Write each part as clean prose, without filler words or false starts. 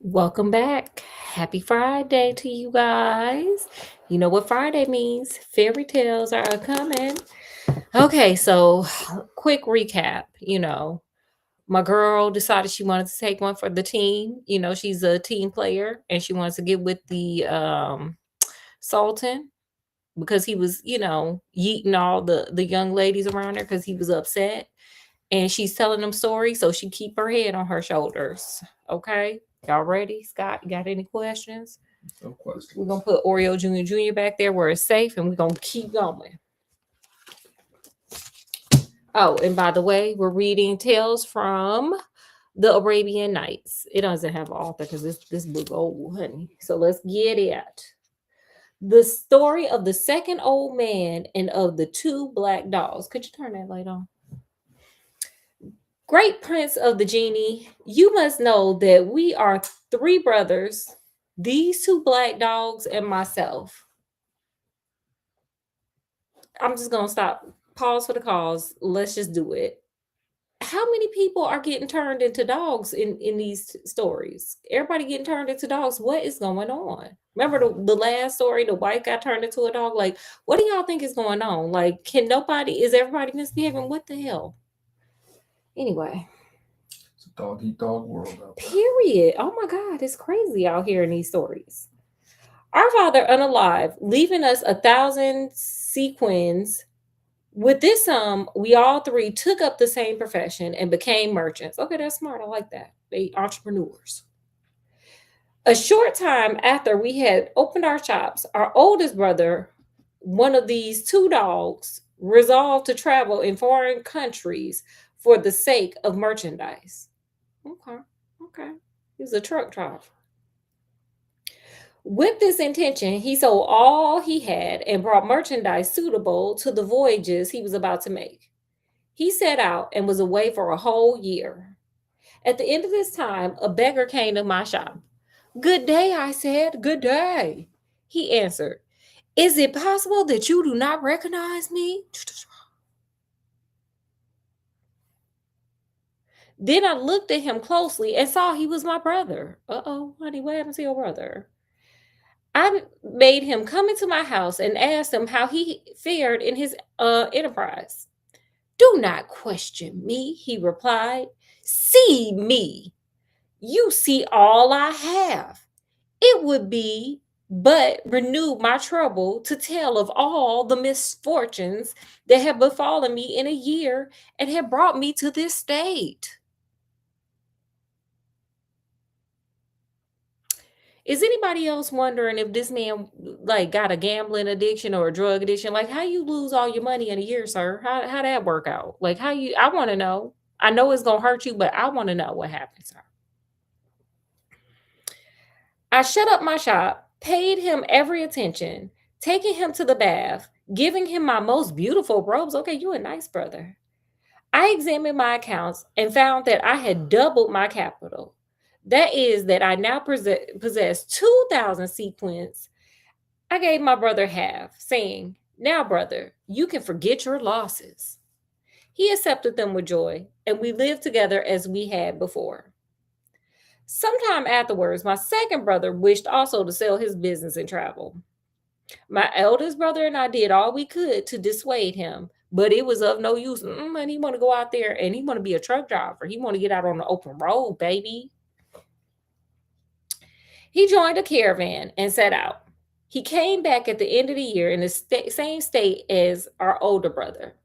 Welcome back. Happy Friday to you guys. You know what Friday means. Fairy tales are coming. Okay, so quick recap. My girl decided she wanted to take one for the team. She's a team player and she wants to get with the Sultan because he was, yeeting all the young ladies around her because he was upset. And she's telling them stories, so she keep her head on her shoulders. Okay, y'all ready? Scott, you got any questions? No question. We're gonna put Oreo Jr. back there where it's safe, and we're gonna keep going. Oh, and by the way, we're reading Tales from the Arabian Nights. It doesn't have an author because this book old, honey. So let's get it. The story of the second old man and of the two black dogs. Could you turn that light on? Great Prince of the Genie, you must know that we are three brothers, these two black dogs, and myself. I'm just going to stop. Pause for the cause. Let's just do it. How many people are getting turned into dogs in these stories? Everybody getting turned into dogs. What is going on? Remember the last story, the wife got turned into a dog? Like, what do y'all think is going on? Like, is everybody misbehaving? What the hell? Anyway. It's a dog eat dog world out there. Period. Oh my God, it's crazy out here in these stories. Our father unalive, leaving us 1,000 sequins. With this sum, we all three took up the same profession and became merchants. Okay, that's smart. I like that. They entrepreneurs. A short time after we had opened our shops, our oldest brother, one of these two dogs, resolved to travel in foreign countries for the sake of merchandise. Okay. Okay. He was a truck driver. With this intention, he sold all he had and brought merchandise suitable to the voyages he was about to make. He set out and was away for a whole year. At the end of this time, a beggar came to my shop. Good day, I said. Good day. He answered, is it possible that you do not recognize me? Then I looked at him closely and saw he was my brother. Uh-oh, honey, what happened to your brother? I made him come into my house and asked him how he fared in his enterprise. Do not question me, he replied. See me. You see all I have. It would be but renew my trouble to tell of all the misfortunes that have befallen me in a year and have brought me to this state. Is anybody else wondering if this man like got a gambling addiction or a drug addiction? Like how you lose all your money in a year, sir? How that work out? Like I want to know. I know it's gonna hurt you, but I want to know what happened, sir. I shut up my shop, paid him every attention, taking him to the bath, giving him my most beautiful robes. Okay, you a nice brother. I examined my accounts and found that I had doubled my capital. That is, that I now possess 2,000 sequins. I gave my brother half, saying, now, brother, you can forget your losses. He accepted them with joy, and we lived together as we had before. Sometime afterwards, my second brother wished also to sell his business and travel. My eldest brother and I did all we could to dissuade him, but it was of no use. And he want to go out there and he want to be a truck driver. He want to get out on the open road, baby. He joined a caravan and set out. He came back at the end of the year in the same state as our older brother.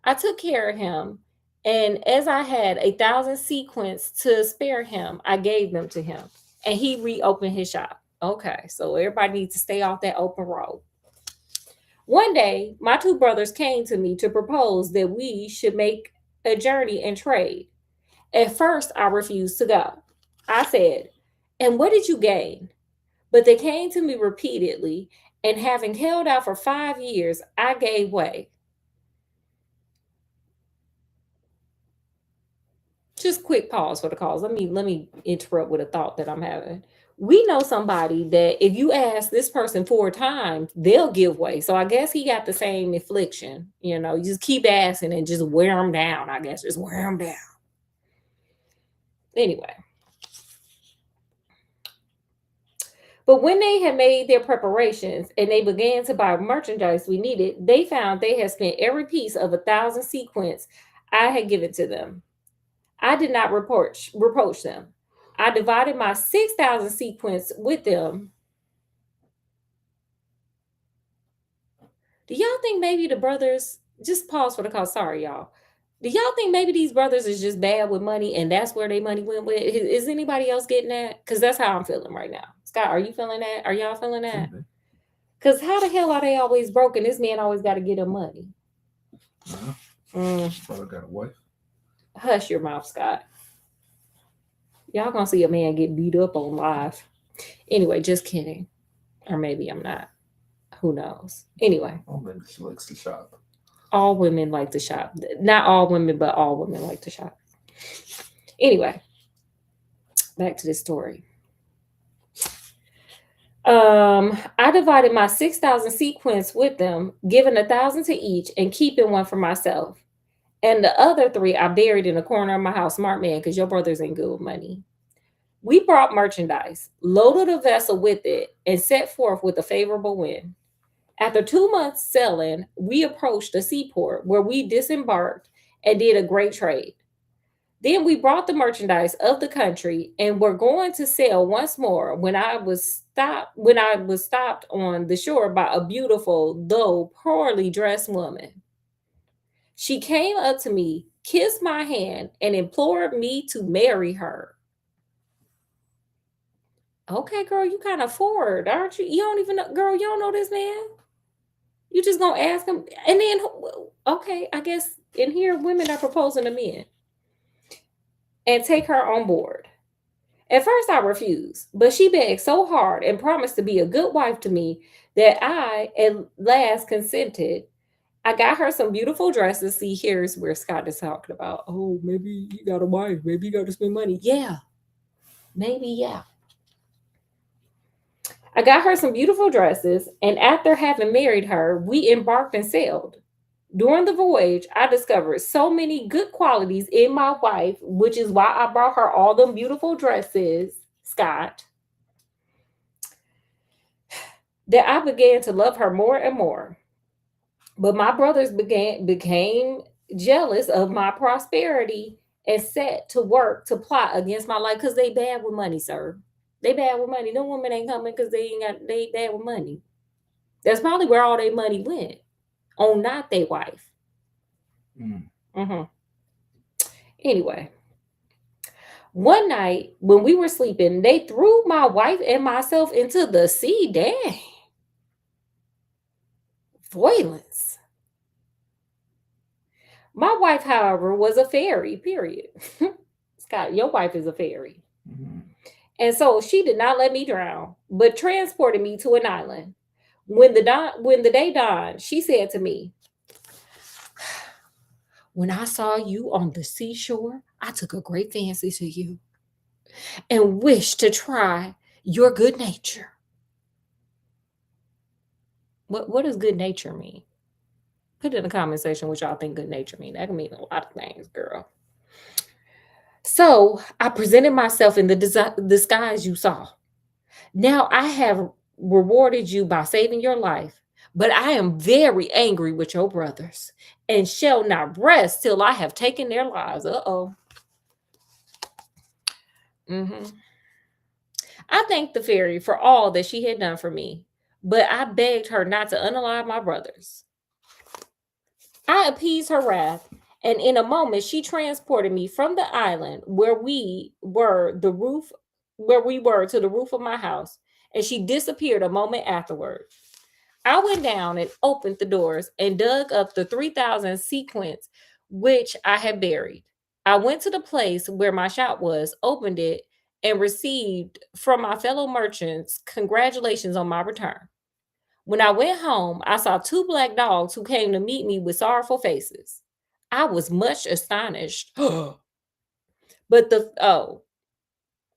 I took care of him, and as I had 1,000 sequins to spare him, I gave them to him, and he reopened his shop. Okay, so everybody needs to stay off that open road. One day, my two brothers came to me to propose that we should make a journey and trade. At first, I refused to go. I said, and what did you gain? But they came to me repeatedly, and having held out for 5 years, I gave way. Just quick pause for the cause. Let me interrupt with a thought that I'm having. We know somebody that if you ask this person 4 times, they'll give way. So I guess he got the same affliction. You just keep asking and just wear them down. I guess just wear them down. Anyway, But when they had made their preparations and they began to buy merchandise we needed, they found they had spent every piece of 1,000 sequins I had given to them. I did not reproach them. I divided my 6,000 sequins with them. Do y'all think maybe the brothers just pause for the call? Sorry, y'all. Do y'all think maybe these brothers is just bad with money and that's where their money went with? Is anybody else getting that? Because that's how I'm feeling right now. Scott, are you feeling that? Are y'all feeling that? Could be. Because how the hell are they always broken? This man always got to get them money. Yeah. Brother got a wife. Hush your mouth, Scott. Y'all gonna see a man get beat up on live. Anyway, just kidding. Or maybe I'm not. Who knows? Anyway, Oh, maybe she likes to shop. all women like to shop. Not all women, but all women like to shop. Anyway, back to this story. I divided my 6,000 sequins with them, giving 1,000 to each and keeping one for myself. And the other three I buried in the corner of my house. Smart man, because your brothers ain't good with money. We brought merchandise, loaded a vessel with it, and set forth with a favorable wind. After 2 months sailing, we approached the seaport where we disembarked and did a great trade. Then we brought the merchandise of the country and were going to sail once more when I was stopped on the shore by a beautiful, though poorly dressed woman. She came up to me, kissed my hand, and implored me to marry her. Okay, girl, you kind of forward, aren't you? You don't even know, girl, you don't know this man. You just gonna ask him, and then okay, I guess in here women are proposing to men and take her on board. At first, I refused, but she begged so hard and promised to be a good wife to me that I at last consented. I got her some beautiful dresses. See, here's where Scott is talking about, oh, maybe you got a wife, maybe you got to spend money. Yeah, maybe, yeah. I got her some beautiful dresses, and after having married her, we embarked and sailed. During the voyage, I discovered so many good qualities in my wife, which is why I brought her all them beautiful dresses, Scott, that I began to love her more and more. But my brothers became jealous of my prosperity and set to work to plot against my life because they bad with money, sir. They bad with money. No women ain't coming because they bad with money. That's probably where all their money went on not their wife. Mm-hmm. Anyway, one night when we were sleeping, they threw my wife and myself into the sea. Dang. Violence. My wife, however, was a fairy, period. Scott, your wife is a fairy. Mm-hmm. And so she did not let me drown, but transported me to an island. When the day dawned, she said to me, when I saw you on the seashore, I took a great fancy to you and wished to try your good nature. What does good nature mean? Put it in the comment section what y'all think good nature mean. That can mean a lot of things, girl. So I presented myself in the disguise you saw. Now I have rewarded you by saving your life, but I am very angry with your brothers and shall not rest till I have taken their lives. Uh-oh. Mm-hmm. I thanked the fairy for all that she had done for me, but I begged her not to unalive my brothers. I appeased her wrath, and in a moment she transported me from the island where we were to the roof of my house, and she disappeared a moment afterward. I went down and opened the doors and dug up the 3,000 sequins which I had buried. I went to the place where my shop was, opened it, and received from my fellow merchants congratulations on my return. When I went home, I saw two black dogs who came to meet me with sorrowful faces. I was much astonished. but the oh,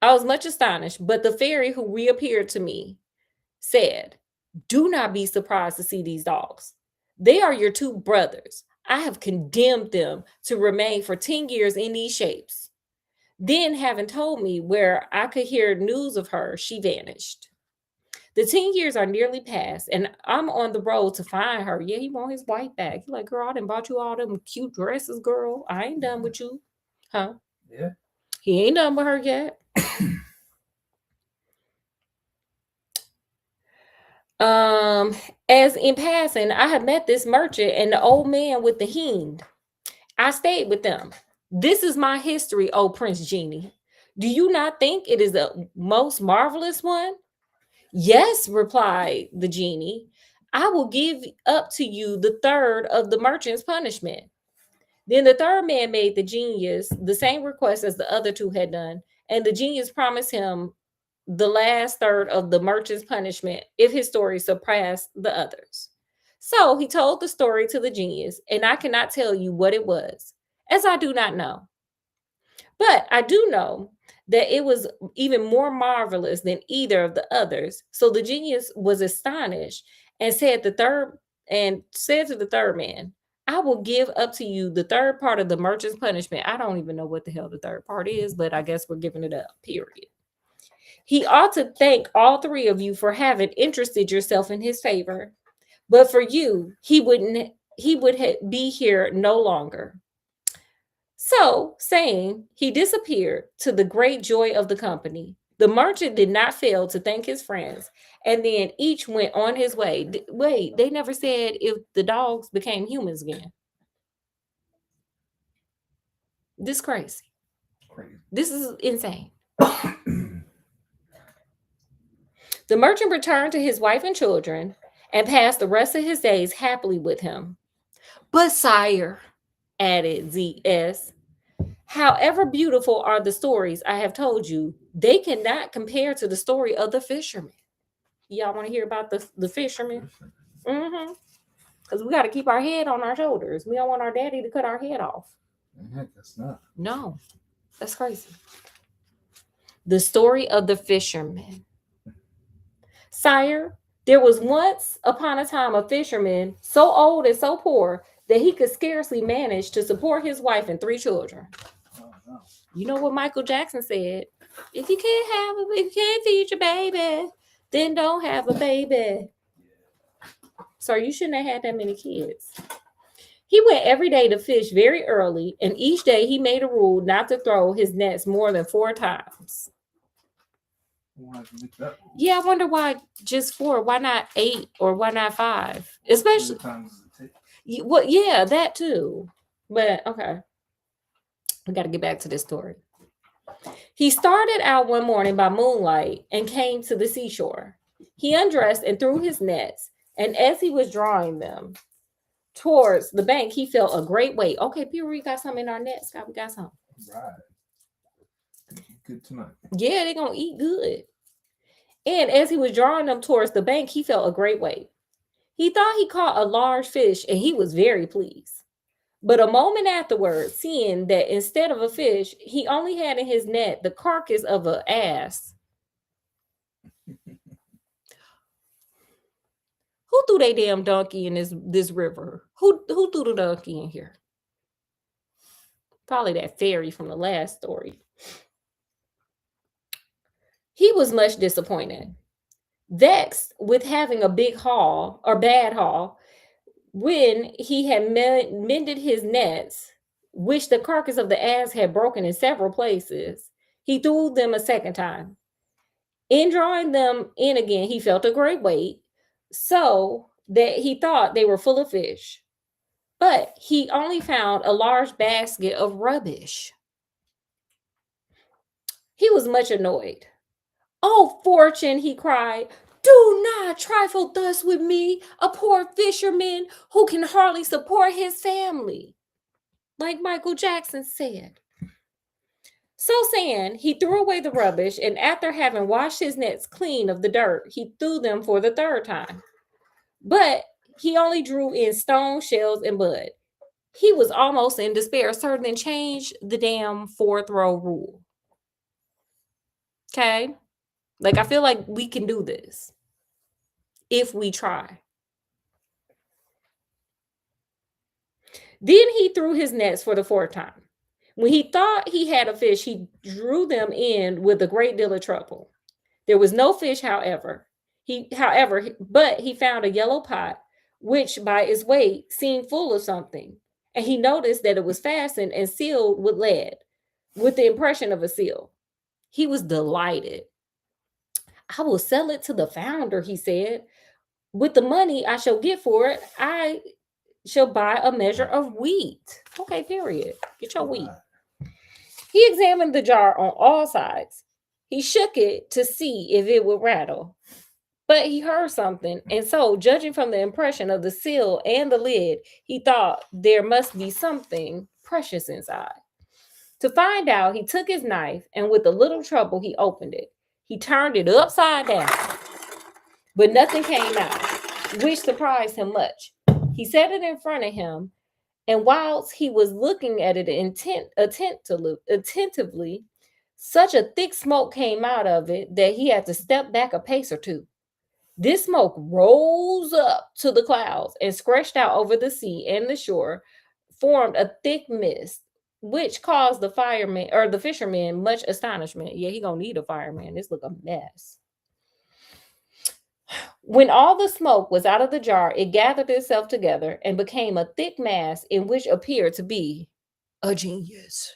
I was much astonished, but the fairy who reappeared to me said, do not be surprised to see these dogs. They are your two brothers. I have condemned them to remain for 10 years in these shapes. Then, having told me where I could hear news of her, she vanished. The 10 years are nearly past, and I'm on the road to find her. Yeah, he want his wife back. He like, girl, I done bought you all them cute dresses, girl. I ain't done with you. Huh? Yeah. He ain't done with her yet. Um, as in passing, I have met this merchant and the old man with the hind. I stayed with them. This is my history, O Prince Genie. Do you not think it is the most marvelous one? Yes, replied the genie. I will give up to you the third of the merchant's punishment. Then the third man made the genius the same request as the other two had done, and the genius promised him the last third of the merchant's punishment if his story surpassed the others. So he told the story to the genius, and I cannot tell you what it was, as I do not know. But I do know that it was even more marvelous than either of the others. So the genius was astonished and said to the third man, I will give up to you the third part of the merchant's punishment. I don't even know what the hell the third part is, but I guess we're giving it up, period. He ought to thank all three of you for having interested yourself in his favor. But for you, he would be here no longer. So, saying, he disappeared to the great joy of the company. The merchant did not fail to thank his friends, and then each went on his way. Wait, they never said if the dogs became humans again. This crazy. Crazy. This is insane. The merchant returned to his wife and children and passed the rest of his days happily with him. But, sire, added ZS, however beautiful are the stories I have told you, they cannot compare to the story of the fisherman. Y'all want to hear about the fisherman? Mm-hmm. Because we got to keep our head on our shoulders. We don't want our daddy to cut our head off. Heck, that's not. No, that's crazy. The story of the fisherman. Sire, there was once upon a time a fisherman so old and so poor that he could scarcely manage to support his wife and three children. Oh, no. You know what Michael Jackson said? If you can't feed your baby, then don't have a baby. So you shouldn't have had that many kids. He went every day to fish very early, and each day he made a rule not to throw his nets more than 4 times. Yeah, I wonder why just 4. Why not 8 or why not 5? Especially, well, yeah, that too. But okay, we got to get back to this story. He started out one morning by moonlight and came to the seashore. He undressed and threw his nets, and as he was drawing them towards the bank, he felt a great weight. Okay, Peter, we got some in our nets. We got some. Right. Good tonight. Yeah, they're going to eat good. And as he was drawing them towards the bank, he felt a great weight. He thought he caught a large fish, and he was very pleased. But a moment afterwards, seeing that instead of a fish, he only had in his net the carcass of an ass. Who threw their damn donkey in this river? Who threw the donkey in here? Probably that fairy from the last story. He was much disappointed, vexed with having a bad haul, when he had mended his nets, which the carcass of the ass had broken in several places. He threw them a second time. In drawing them in again, he felt a great weight, so that he thought they were full of fish. But he only found a large basket of rubbish. He was much annoyed. "Oh, fortune," he cried, "do not trifle thus with me, a poor fisherman who can hardly support his family," like Michael Jackson said. So saying, he threw away the rubbish, and after having washed his nets clean of the dirt, he threw them for the third time. But he only drew in stone, shells, and mud. He was almost in despair, so then change the damn 4th row rule. Okay? Like, I feel like we can do this if we try. Then he threw his nets for the 4th time. When he thought he had a fish, he drew them in with a great deal of trouble. There was no fish, however. But he found a yellow pot, which by its weight seemed full of something. And he noticed that it was fastened and sealed with lead, with the impression of a seal. He was delighted. I will sell it to the founder, he said. With the money I shall get for it, I shall buy a measure of wheat. Okay, period. Get your wheat. He examined the jar on all sides. He shook it to see if it would rattle. But he heard something, and so, judging from the impression of the seal and the lid, he thought there must be something precious inside. To find out, he took his knife, and with a little trouble, he opened it. He turned it upside down, but nothing came out, which surprised him much. He set it in front of him, and whilst he was looking at it attentively, such a thick smoke came out of it that he had to step back a pace or two. This smoke rose up to the clouds and stretched out over the sea and the shore, formed a thick mist, which caused the fisherman much astonishment. Yeah, he gonna need a fireman. This look a mess. When all the smoke was out of the jar, it gathered itself together and became a thick mass in which appeared to be a genius.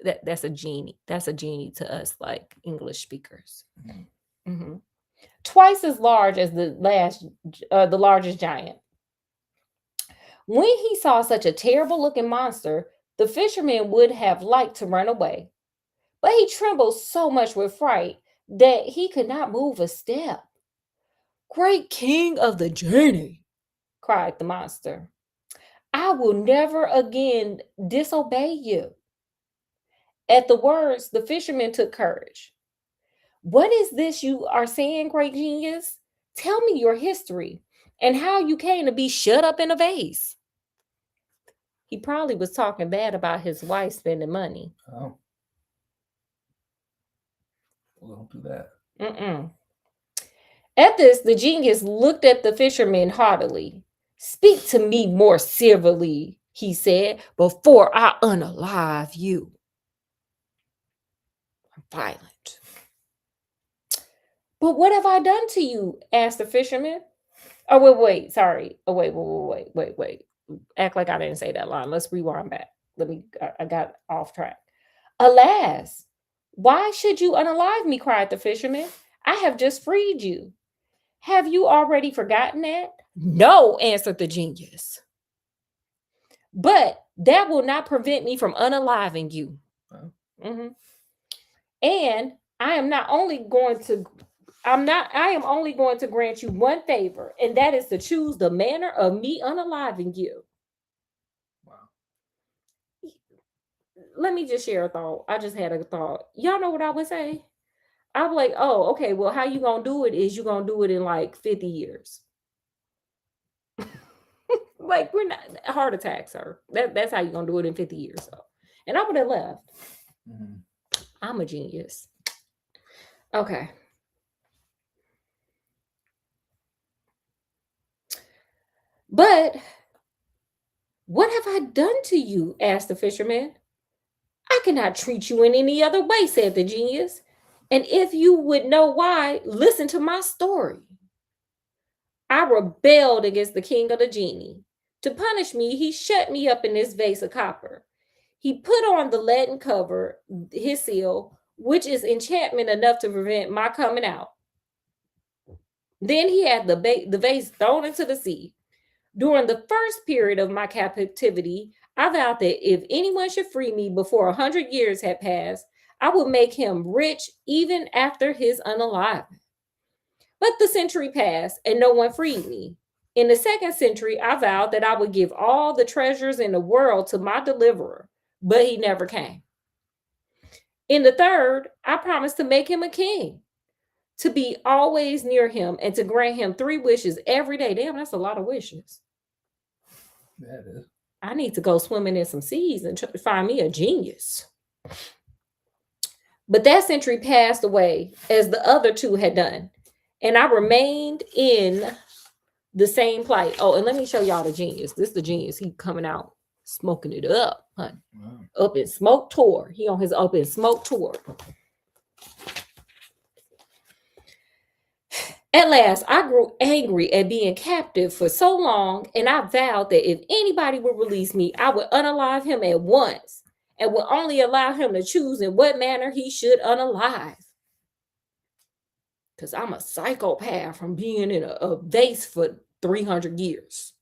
That's a genie. That's a genie to us, like English speakers. Mm-hmm. Twice as large as the largest giant. When he saw such a terrible looking monster, the fisherman would have liked to run away, but he trembled so much with fright that he could not move a step. "Great king of the genie," cried the monster, "I will never again disobey you." At the words, the fisherman took courage. "What is this you are saying, great genius? Tell me your history and how you came to be shut up in a vase." He probably was talking bad about his wife spending money. Oh. Well, don't do that. Mm-mm. At this, the genius looked at the fisherman haughtily. "Speak to me more civilly," he said, "before I unalive you." I'm violent. "But what have I done to you?" asked the fisherman. Oh, wait, sorry. Oh, wait. Act like I didn't say that line. Let's rewind back. I got off track. "Alas, why should you unalive me?" cried the fisherman. "I have just freed you. Have you already forgotten that?" "No," answered the genius. "But that will not prevent me from unaliving you. Oh. Mm-hmm. And I am only going to grant you one favor, and that is to choose the manner of me unaliving you." Wow. Let me just share a thought. I just had a thought. Y'all know what I would say? I'm like, oh, okay, well, how you gonna do it is you gonna do it in like 50 years. Like, we're not heart attack, sir. That's how you gonna do it in 50 years. So. And I would have left. Mm-hmm. I'm a genius. Okay. "But what have I done to you?" asked the fisherman. "I cannot treat you in any other way," said the genius. "And if you would know why, listen to my story. I rebelled against the king of the genie. To punish me, he shut me up in this vase of copper. He put on the leaden cover, his seal, which is enchantment enough to prevent my coming out. Then he had the vase thrown into the sea. During the first period of my captivity, I vowed that if anyone should free me before 100 years had passed, I would make him rich even after his unaliving. But the century passed and no one freed me. In the second century, I vowed that I would give all the treasures in the world to my deliverer, but he never came. In the third, I promised to make him a king, to be always near him, and to grant him 3 wishes every day." Damn, that's a lot of wishes. That is. I need to go swimming in some seas and find me a genius. But that century passed away as the other 2 had done, and I remained in the same plight. Oh, and let me show y'all the genius. This is the genius. He coming out smoking it up, honey. Wow. Up in smoke tour. He on his up in smoke tour. At last, I grew angry at being captive for so long, and I vowed that if anybody would release me, I would unalive him at once and would only allow him to choose in what manner he should unalive. Because I'm a psychopath from being in a vase for 300 years.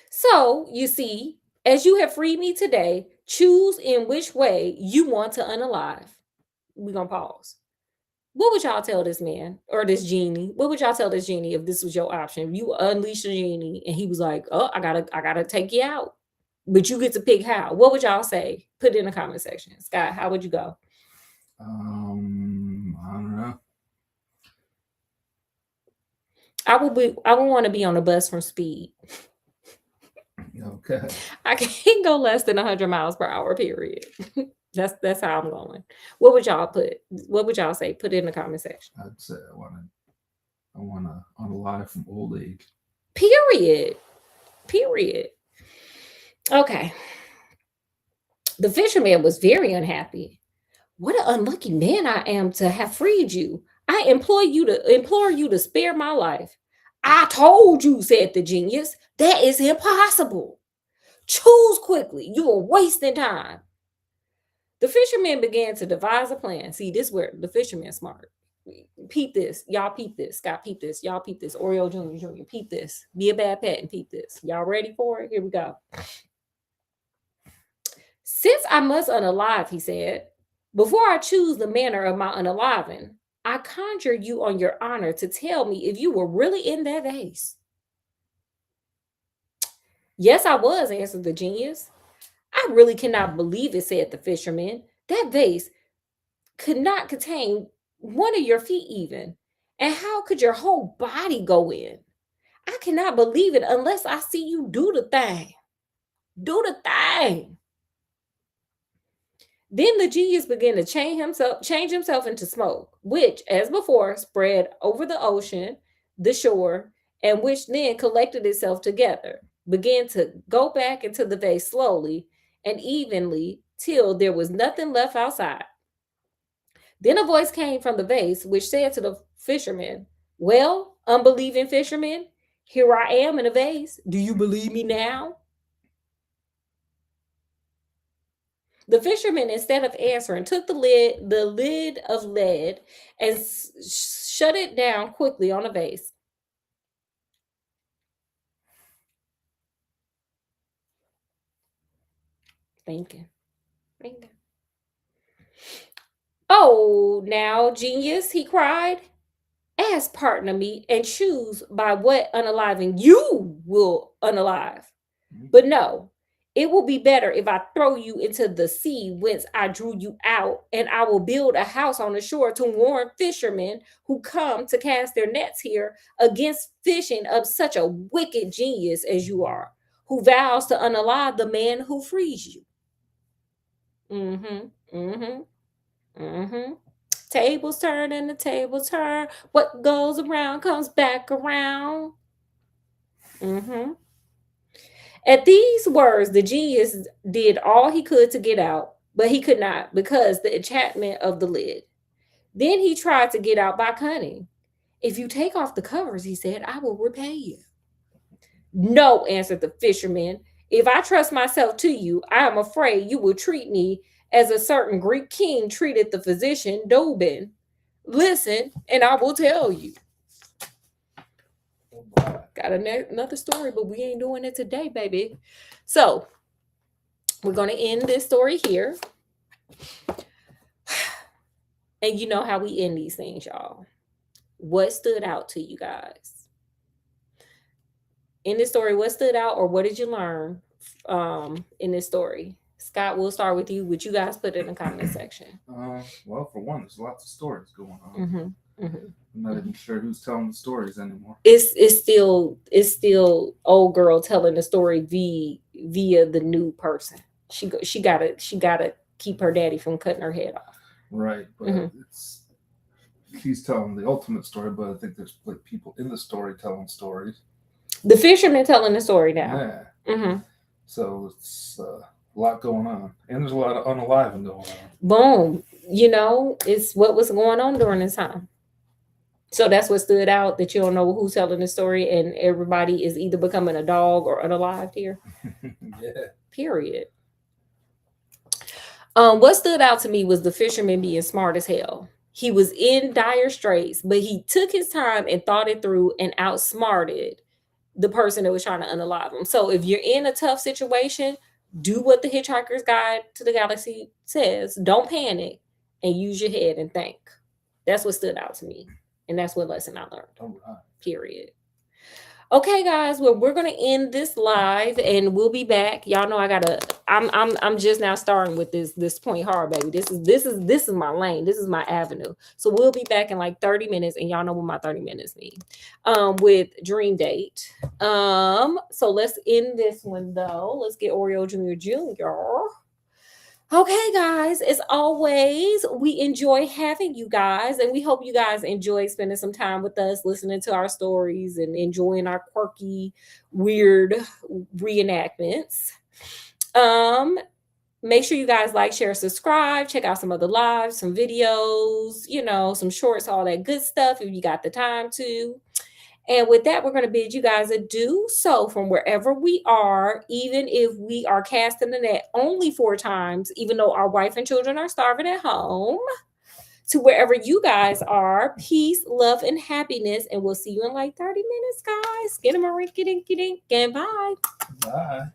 So, you see, as you have freed me today, choose in which way you want to unalive. We're going to pause. What would y'all tell this man or this genie? What would y'all tell this genie if this was your option? If you unleash a genie and he was like, "Oh, I gotta take you out," but you get to pick how. What would y'all say? Put it in the comment section. Scott, how would you go? I don't know. I would want to be on a bus from Speed. Okay. I can't go less than 100 miles per hour. Period. That's how I'm going. What would y'all put? What would y'all say? Put it in the comment section. I'd say I want to unalive from old age. Period. Okay. The fisherman was very unhappy. What an unlucky man I am to have freed you. I implore you to spare my life. I told you, said the genius, that is impossible. Choose quickly. You are wasting time. The fisherman began to devise a plan. See, this where the fisherman's smart. Peep this. Y'all peep this. Scott, peep this. Y'all peep this. Oreo Jr. Peep this. Be a bad pet and peep this. Y'all ready for it? Here we go. Since I must unalive, he said, before I choose the manner of my unaliving, I conjure you on your honor to tell me if you were really in that vase. Yes, I was, answered the genius. I really cannot believe it, said the fisherman. That vase could not contain one of your feet even. And how could your whole body go in? I cannot believe it unless I see you do the thing. Do the thing. Then the genius began to change himself into smoke, which, as before, spread over the ocean, the shore, and which then collected itself together, began to go back into the vase slowly and evenly till there was nothing left outside. Then a voice came from the vase, which said to the fisherman, "Well, unbelieving fisherman, here I am in a vase. Do you believe me now?" The fisherman, instead of answering, took the lid of lead, and shut it down quickly on the vase. Thinking. "Oh, now, genius," he cried, "ask pardon of me and choose by what unaliving you will unalive. But no, it will be better if I throw you into the sea whence I drew you out, and I will build a house on the shore to warn fishermen who come to cast their nets here against fishing of such a wicked genius as you are, who vows to unalive the man who frees you." Mm-hmm. Mm-hmm. Mm-hmm. Tables turn and the tables turn. What goes around comes back around. Mm-hmm. At these words, the genius did all he could to get out, but he could not because the enchantment of the lid. Then he tried to get out by cunning. "If you take off the covers," he said, "I will repay you." "No," answered the fisherman. "If I trust myself to you, I am afraid you will treat me as a certain Greek king treated the physician Dobin. Listen, and I will tell you." Got another story, but we ain't doing it today, baby. So we're going to end this story here. And you know how we end these things, y'all. What stood out to you guys? In this story, what stood out or what did you learn in this story? Scott, we'll start with you. Would you guys put it in the comment section? Well, for one, there's lots of stories going on. Mm-hmm. Mm-hmm. I'm not even sure who's telling the stories anymore. It's still old girl telling the story via the new person. She gotta keep her daddy from cutting her head off. Right, but he's telling the ultimate story, but I think there's like people in the story telling stories. The fisherman telling the story now. Yeah. Mm-hmm. So it's a lot going on, and there's a lot of unaliving going on. Boom. It's what was going on during this time. So that's what stood out, that you don't know who's telling the story, and everybody is either becoming a dog or unalived here. Yeah. Period. What stood out to me was the fisherman being smart as hell. He was in dire straits, but he took his time and thought it through and outsmarted the person that was trying to unalive him. So if you're in a tough situation, do what the Hitchhiker's Guide to the Galaxy says. Don't panic and use your head and think. That's what stood out to me. And that's what lesson I learned. All right. Period. Okay, guys. Well, we're gonna end this live, and we'll be back. Y'all know I gotta. I'm just now starting with this point hard, baby. This is my lane. This is my avenue. So we'll be back in like 30 minutes, and y'all know what my 30 minutes mean. With Dream Date. So let's end this one though. Let's get Oreo Junior Junior. Okay, guys, as always, we enjoy having you guys, and we hope you guys enjoy spending some time with us, listening to our stories and enjoying our quirky, weird reenactments. Um, Make sure you guys like, share, subscribe, check out some other lives, some videos, some shorts, all that good stuff if you got the time to. And with that, we're going to bid you guys adieu. So, from wherever we are, even if we are casting the net only 4 times, even though our wife and children are starving at home, to wherever you guys are, peace, love, and happiness. And we'll see you in like 30 minutes, guys. Get them a rinky dinky dink and bye. Bye.